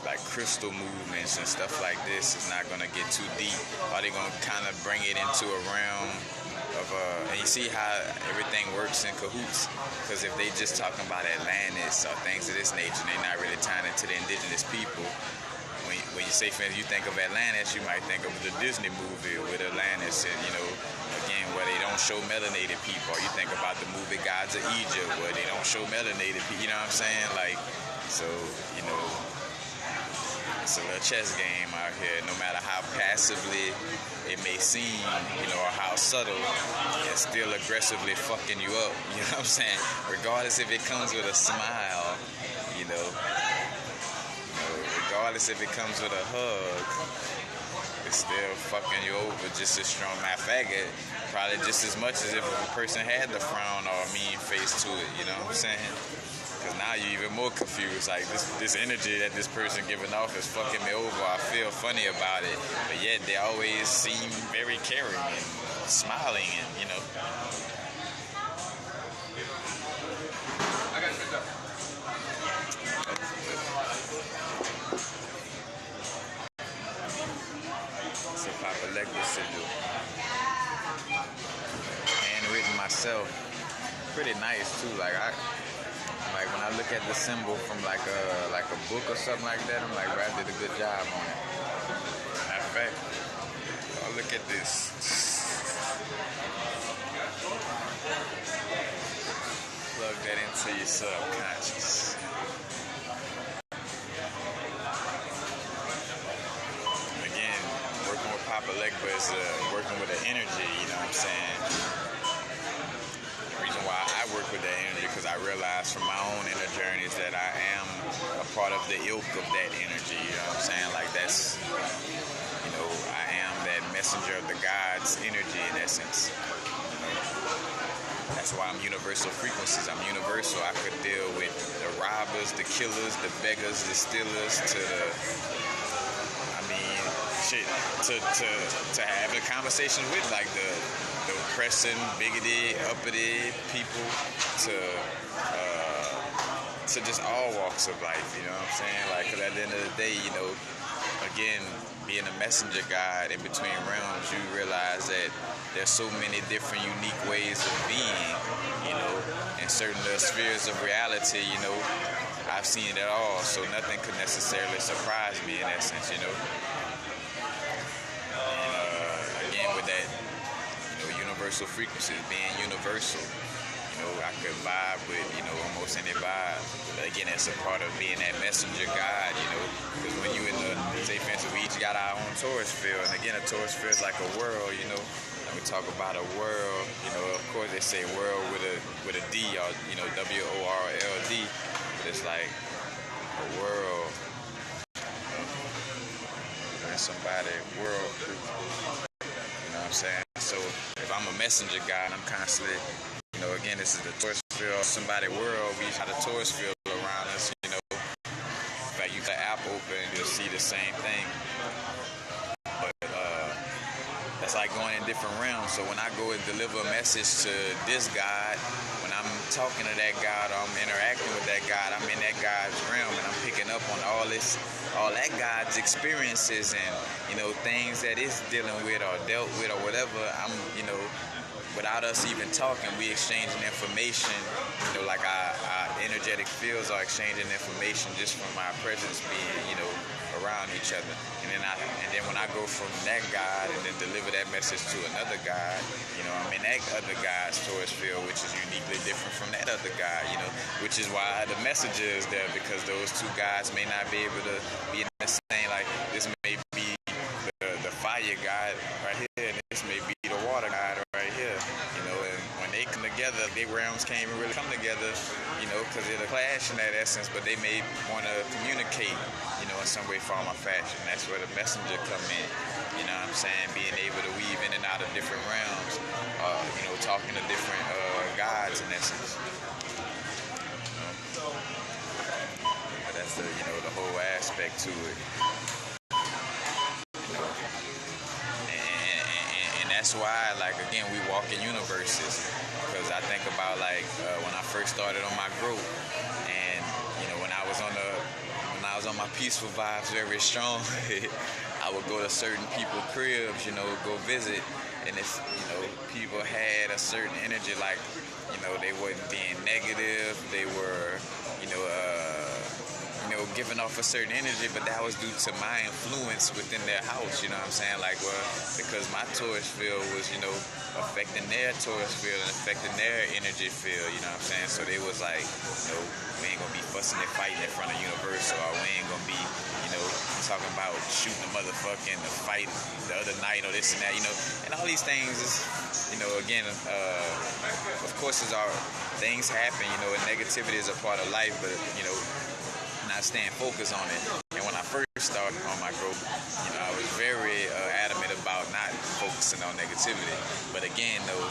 A: like crystal movements and stuff like this is not gonna get too deep. Are they gonna kind of bring it into a realm of and you see how everything works in cahoots? Because if they just talking about Atlantis or things of this nature, they're not really tying into the indigenous people. When you say, for instance, you think of Atlantis, you might think of the Disney movie with Atlantis, and you know, again, where they don't show melanated people. Or you think about the movie Gods of Egypt, where they don't show melanated people. You know what I'm saying? Like, so you know, it's a little chess game out here. No matter how passively it may seem, you know, or how subtle, it's still aggressively fucking you up. You know what I'm saying? Regardless if it comes with a smile, you know, regardless if it comes with a hug, it's still fucking you over just as strong. Matter of fact, probably just as much as if a person had the frown or a mean face to it. You know what I'm saying? Because now you're even more confused. Like this energy that this person giving off is fucking me over. I feel funny about it, but yet they always seem very caring and smiling, and you know.
B: I got picked up.
A: It's a Papa Legba sigil. Handwritten myself. Pretty nice too. Like when I look at the symbol from like a book or something like that, I'm like, Brad did a good job on it. Matter of fact, I'll look at this. Plug that into your subconscious. Again, working with Papa Legba is working with the energy, you know what I'm saying? The reason why I work with that energy, because I realize from my own inner journeys that I am a part of the ilk of that energy, you know what I'm saying? Like that's, you know, I am that messenger of the God's energy in essence. That's why I'm universal frequencies. I'm universal. I could deal with the robbers, the killers, the beggars, the stealers, to the, I mean, shit, to have a conversation with, like the oppressing, bigoted, uppity people, to just all walks of life. You know what I'm saying? Like, 'cause at the end of the day, you know, again, being a messenger God in between realms, you realize that there's so many different unique ways of being, you know, in certain spheres of reality, you know. I've seen it all, so nothing could necessarily surprise me in essence, you know. And again, with that, you know, universal frequencies, being universal, you know, I could vibe with, almost any vibe. But again, it's a part of being that messenger guide, because when you in the, say for instance, we each got our own tourist field, and again, a tourist field is like a world, When we talk about a world, of course they say world with a D, or WORLD, but it's like a world, and somebody world, you know what I'm saying? So if I'm a messenger guy and I'm constantly, again, this is the tourist field, somebody world, we got a tourist field around us, In fact, you got the app open, you'll see the same thing. But that's like going in different realms. So when I go and deliver a message to this God, when I'm talking to that God, or I'm interacting with that God, I'm in that God's realm, and I'm picking up on all that God's experiences and, things that it's dealing with or dealt with or whatever. I'm, without us even talking, we exchanging information, like our energetic fields are exchanging information just from our presence being, around each other. And then when I go from that God and then deliver that message to another God, I'm in that other God's tourist field, which is uniquely different from that other God, which is why the messenger is there, because those two gods may not be able to be in the same, like this may be the fire God right here, and this may be the water God right here, and when they come together, their realms can't even really come together, because it'll clash in that essence, but they may want to communicate, in some way, form, or fashion. That's where the messenger come in, being able to weave in and out of different realms, talking to different gods in essence. But that's the whole aspect to it. And that's why, like, again, we walk in universes, because I think about, like, when I first started on my growth, and when I was on my peaceful vibes very strong, I would go to certain people's cribs, go visit, and if people had a certain energy, like, they wasn't being negative, they were giving off a certain energy, but that was due to my influence within their house, like, well, because my tourist field was, affecting their tourist field and affecting their energy field, so they was like, we ain't gonna be fussing and fighting in front of Universal, or we ain't gonna be, talking about shooting a motherfucking the fight the other night, or this and that, and all these things is, again, of course, things happen, and negativity is a part of life, but, not staying focused on it. And when I first started on my growth, I was very adamant about not focusing on negativity. But again, though,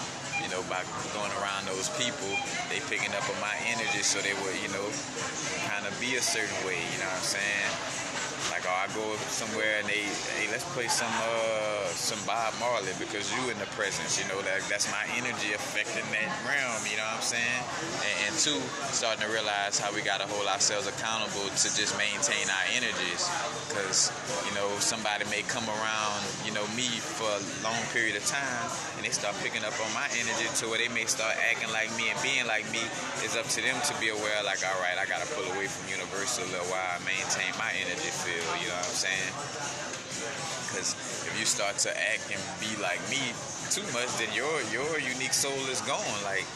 A: by going around those people, they picking up on my energy, so they would, kind of be a certain way, Like, I go somewhere and they, hey, let's play some Bob Marley, because you in the presence, that's my energy affecting that realm, And two, starting to realize how we got to hold ourselves accountable to just maintain our energies, because, somebody may come around, me for a long period of time, and they start picking up on my energy to where they may start acting like me and being like me. It's up to them to be aware, like, all right, I got to pull away from Universal a little while, I maintain my energy field, Because if you start to act and be like me too much, then your unique soul is gone. Like,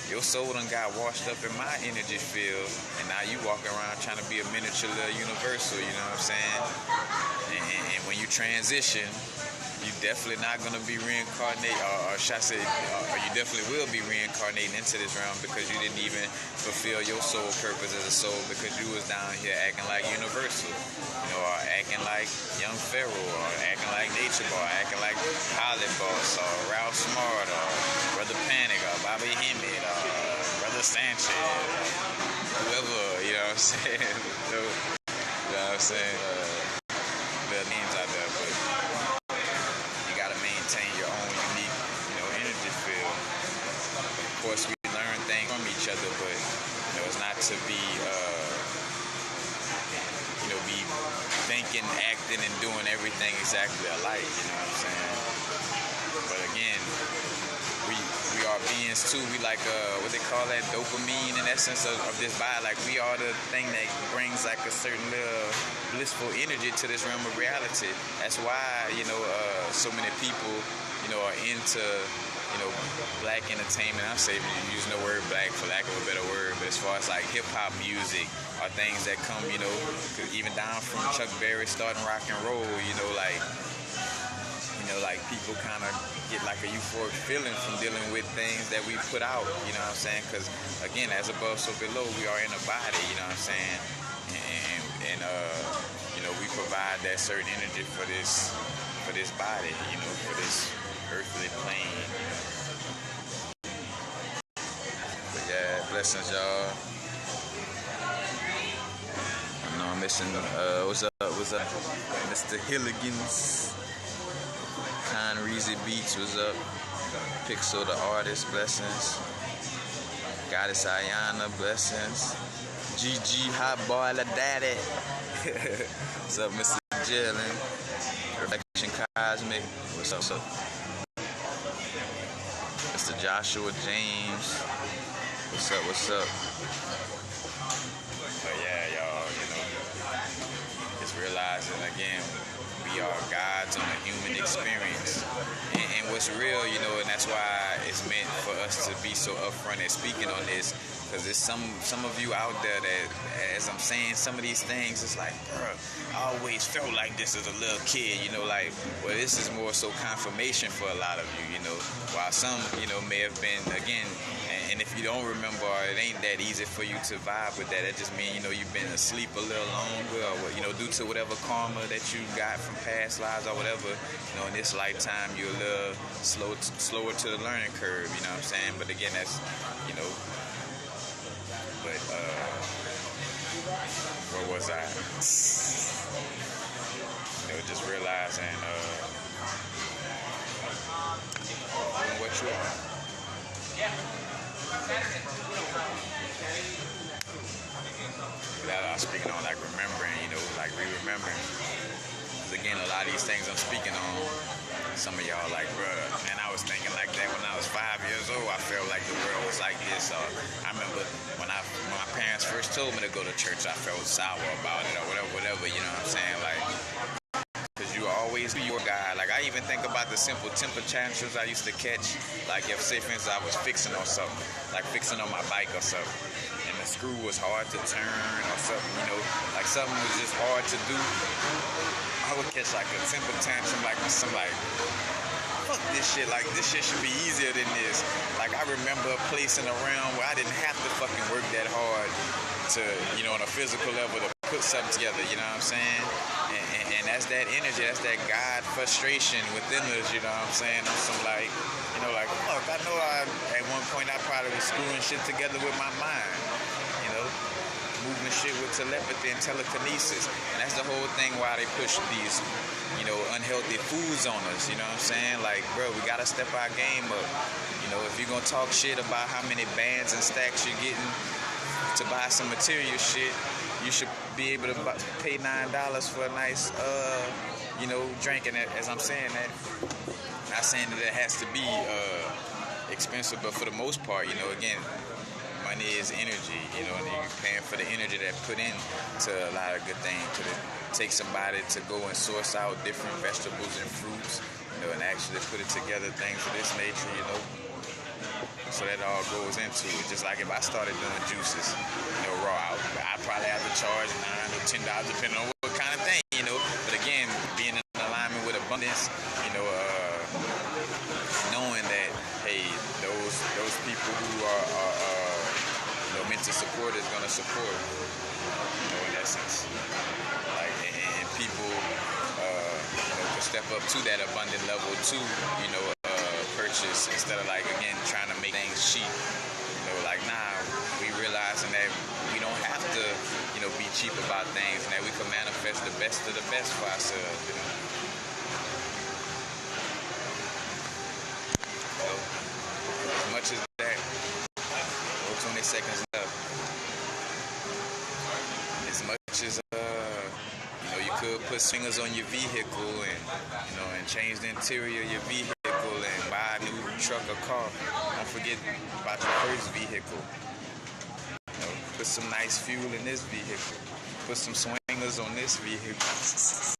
A: your soul done got washed up in my energy field, and now you walking around trying to be a miniature little Universal, And when you transition, you definitely not going to be reincarnated, or should I say, or you definitely will be reincarnating into this realm, because you didn't even fulfill your soul purpose as a soul, because you was down here acting like Universal, or acting like Young Pharaoh, or acting like Nature Boy, acting like Holly Boss, or Ralph Smart, or Brother Panic, or Bobby Hemmett, or Brother Sanchez, whoever, there are names out there, but you got to maintain your own unique, energy field. Of course, we learn things from each other, but, it's not to be, be thinking, acting, and doing everything exactly alike, But again, we are beings too. We like, what they call that, dopamine, in essence of this body. Like, we are the thing that brings like a certain little blissful energy to this realm of reality. That's why, so many people, are into, black entertainment. I'm saying using the word black for lack of a better word, but as far as like hip hop music are things that come, 'cause even down from Chuck Berry starting rock and roll, like people kind of get like a euphoric feeling from dealing with things that we put out, you know what I'm saying? Because again, as above, so below, we are in a body, you know what I'm saying? And we provide that certain energy for this body, for this earthly plane. But yeah, blessings, y'all. I know I'm missing. What's up, Mr. Hilligans? Con Reezy Beats was up. Pixel the artist, blessings. Goddess Ayana, blessings. GG Hot Boy La Daddy. What's up, Mr. Jalen? Reflection Cosmic. What's up, Mr. Joshua James. What's up? But yeah, y'all, just realizing again, we are gods on a human experience. And what's real, and that's why it's meant for us to be so upfront and speaking on this, because there's some of you out there that, as I'm saying some of these things, it's like, bruh, I always felt like this as a little kid, well, this is more so confirmation for a lot of you, while some, may have been, again, and if you don't remember, it ain't that easy for you to vibe with that. That just means, you've been asleep a little longer, or, due to whatever karma that you got from past lives or whatever, in this lifetime, you're a little slower to the learning curve, you know what I'm saying? But again, that's, but, where was I? Just realizing, what you are. That I was speaking on, like remembering, like re-remembering. Because again, a lot of these things I'm speaking on, some of y'all like, bruh, man, I was thinking like that when I was 5 years old. I felt like the world was like this. I remember when my parents first told me to go to church, I felt sour about it or whatever, you know what I'm saying? Like, because you always be your guy. Like, I even think about the simple temper tantrums I used to catch. Like, if, say, for instance, I was fixing on something, like fixing on my bike or something, and the screw was hard to turn or something, like something was just hard to do, I would catch like a temper tantrum, like some like, fuck this shit, like this shit should be easier than this. Like, I remember a place in the realm where I didn't have to fucking work that hard to, on a physical level to put something together, you know what I'm saying? And that's that energy, that's that God frustration within us, you know what I'm saying? I'm some like, like, fuck, I know at one point I probably was screwing shit together with my mind, moving shit with telepathy and telekinesis. And that's the whole thing why they push these, unhealthy foods on us, you know what I'm saying? Like, bro, we gotta step our game up. If you're gonna talk shit about how many bands and stacks you're getting to buy some material shit, you should be able to pay $9 for a nice, drink. And as I'm saying that, not saying that it has to be expensive, but for the most part, again, money is energy, and you're paying for the energy that put into a lot of good things. Could it take somebody to go and source out different vegetables and fruits, and actually put it together, things of this nature, So that all goes into it. Just like if I started doing juices, raw, I'd probably have to charge $9 or $10 depending on what kind of thing, But again, being in alignment with abundance, knowing that, hey, those people who are meant to support is gonna support, in essence. Like, and people, can step up to that abundant level too, purchase instead of like, again, trying to make things cheap. Like, nah, we realizing that we don't have to, be cheap about things, and that we can manifest the best of the best for ourselves, So, as much as that, 20 seconds left. As much as you could put swingers on your vehicle and and change the interior of your vehicle and buy a new truck or car, don't forget about your first vehicle. Put some nice fuel in this vehicle. Put some swingers on this vehicle.